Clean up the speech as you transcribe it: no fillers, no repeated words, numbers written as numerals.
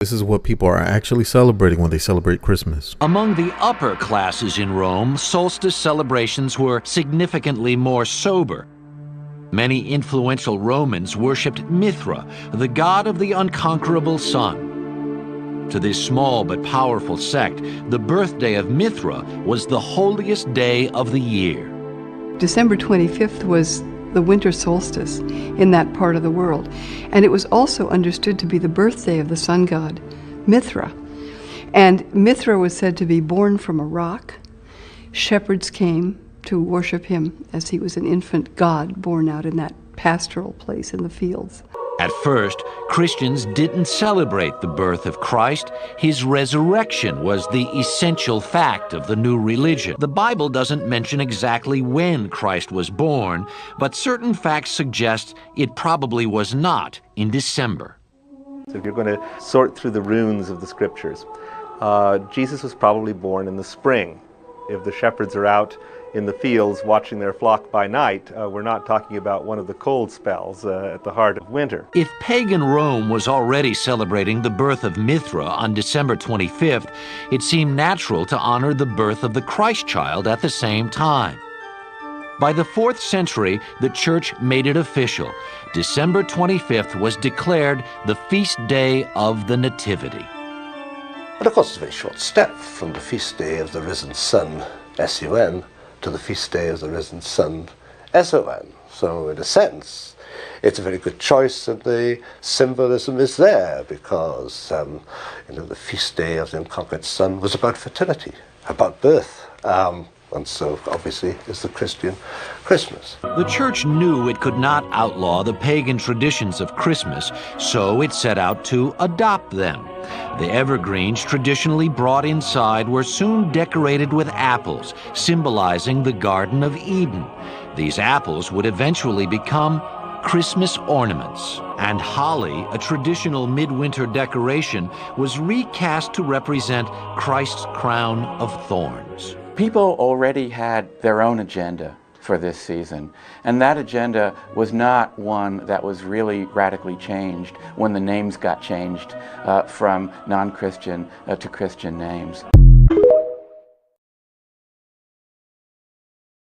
This is what people are actually celebrating when they celebrate Christmas. Among the upper classes in Rome, solstice celebrations were significantly more sober. Many influential Romans worshipped Mithra, the god of the unconquerable sun. To this small but powerful sect, the birthday of Mithra was the holiest day of the year. December 25th was the winter solstice in that part of the world, and it was also understood to be the birthday of the sun god, Mithra. And Mithra was said to be born from a rock. Shepherds came to worship him as he was an infant god born out in that pastoral place in the fields. At first, Christians didn't celebrate the birth of Christ. His resurrection was the essential fact of the new religion. The Bible doesn't mention exactly when Christ was born, but certain facts suggest it probably was not in December. So if you're going to sort through the runes of the scriptures, Jesus was probably born in the spring. If the shepherds are out in the fields watching their flock by night, we're not talking about one of the cold spells at the heart of winter. If pagan Rome was already celebrating the birth of Mithra on December 25th, it seemed natural to honor the birth of the Christ child at the same time. By the 4th century, the Church made it official. December 25th was declared the feast day of the Nativity. But of course it's a very short step from the feast day of the risen sun, S-U-N, to the feast day of the risen sun, S-O-N. So in a sense, it's a very good choice, and the symbolism is there because the feast day of the unconquered sun was about fertility, about birth. And so, obviously, is the Christian Christmas. The Church knew it could not outlaw the pagan traditions of Christmas, so it set out to adopt them. The evergreens traditionally brought inside were soon decorated with apples, symbolizing the Garden of Eden. These apples would eventually become Christmas ornaments. And holly, a traditional midwinter decoration, was recast to represent Christ's crown of thorns. People already had their own agenda for this season, and that agenda was not one that was really radically changed when the names got changed from non-Christian to Christian names.